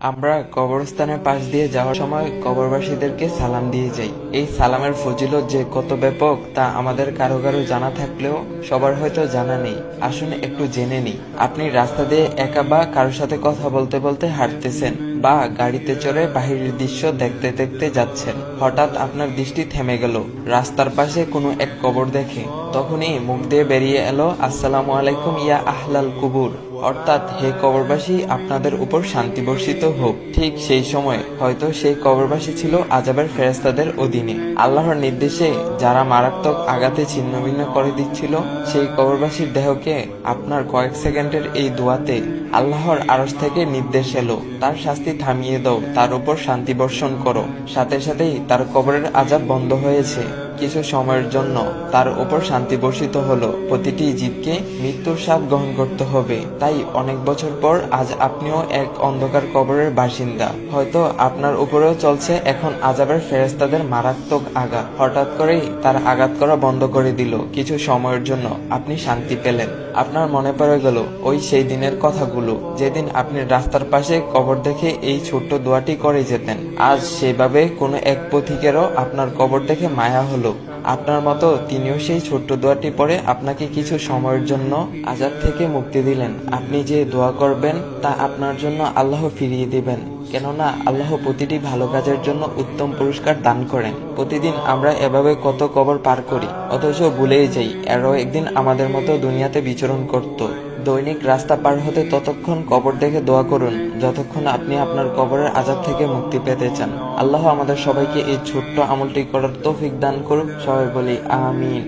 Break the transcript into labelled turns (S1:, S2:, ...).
S1: আমরা কবরস্থানের পাশ দিয়ে যাওয়ার সময় কবরবাসীদেরকে সালাম দিয়ে যাই। এই সালামের ফজিলত যে কত ব্যাপক তা আমাদের কারো কারো জানা থাকলেও সবার হয়তো জানা নেই। আসুন একটু জেনে নিই। আপনি রাস্তা দিয়ে একা বা কারোর সাথে কথা বলতে বলতে হাঁটতেছেন বা গাড়িতে চড়ে বাহিরের দৃশ্য দেখতে দেখতে যাচ্ছেন। হঠাৎ আপনার দৃষ্টি থেমে গেল রাস্তার পাশে কোনো এক কবর দেখে। তখনই মুখ দিয়ে বেরিয়ে এলো, আসসালামু আলাইকুম ইয়া আহলাল কুবুর, অর্থাৎ হে কবরবাসী, আপনাদের উপর শান্তি বর্ষিত হোক। ঠিক সেই সময় হয়তো সেই কবরবাসী ছিল আযাবের ফেরেশতাদের অধীনে। আল্লাহর নির্দেশে যারা মারাত্মক আঘাতে ছিন্নভিন্ন করে দিচ্ছিল, সেই কবরবাসীর দেহকে আপনার কয়েক সেকেন্ডের এই দোয়াতে আল্লাহর আরশ থেকে নির্দেশ এলো, তার শাস্তি থামিয়ে দাও, তার উপর শান্তি বর্ষণ করো। সাথে সাথেই তার কবরের আযাব বন্ধ হয়েছে। কিছু সময়ের জন্য তার উপর শান্তি বর্ষিত হলো। প্রতিটি জীবকে মৃত্যুর স্বাদ গ্রহণ করতে হবে। তাই অনেক বছর পর আজ আপনিও এক অন্ধকার কবরের বাসিন্দা। হয়তো আপনার উপরেও চলছে এখন আযাবের ফেরেশতাদের মারাত্মক আঘাত। হঠাৎ করেই তার আঘাত করা বন্ধ করে দিল। কিছু সময়ের জন্য আপনি শান্তি পেলেন। আপনার মনে পড়ে গেল ওই সেই দিনের কথাগুলো, যেদিন আপনি রাস্তার পাশে কবর দেখে এই ছোট্ট দোয়াটি করে যেতেন। আজ সেভাবে কোনো এক পথিকেরও আপনার কবর দেখে মায়া হলো। আপনার মতো তিনিও সেই ছোট্ট দোয়াটি পড়ে আপনাকে কিছু সময়ের জন্য আযাব থেকে মুক্তি দিলেন। আপনি যে দোয়া করবেন তা আপনার জন্য আল্লাহ ফিরিয়ে দিবেন, কেননা আল্লাহ প্রতিটি ভালো কাজের জন্য উত্তম পুরস্কার দান করেন। প্রতিদিন আমরা এভাবে কত কবর পার করি, অথচ ভুলেই যাই এরও একদিন আমাদের মতো দুনিয়াতে বিচরণ করত। দৈনিক রাস্তা পার হতে ততক্ষণ কবর দেখে দোয়া করুন যতক্ষণ আপনি আপনার কবরের আযাব থেকে মুক্তি পেতে চান। আল্লাহ আমাদের সবাইকে এই ছোট্ট আমলটি করার তৌফিক দান করুন। সবাই বলি আমিন।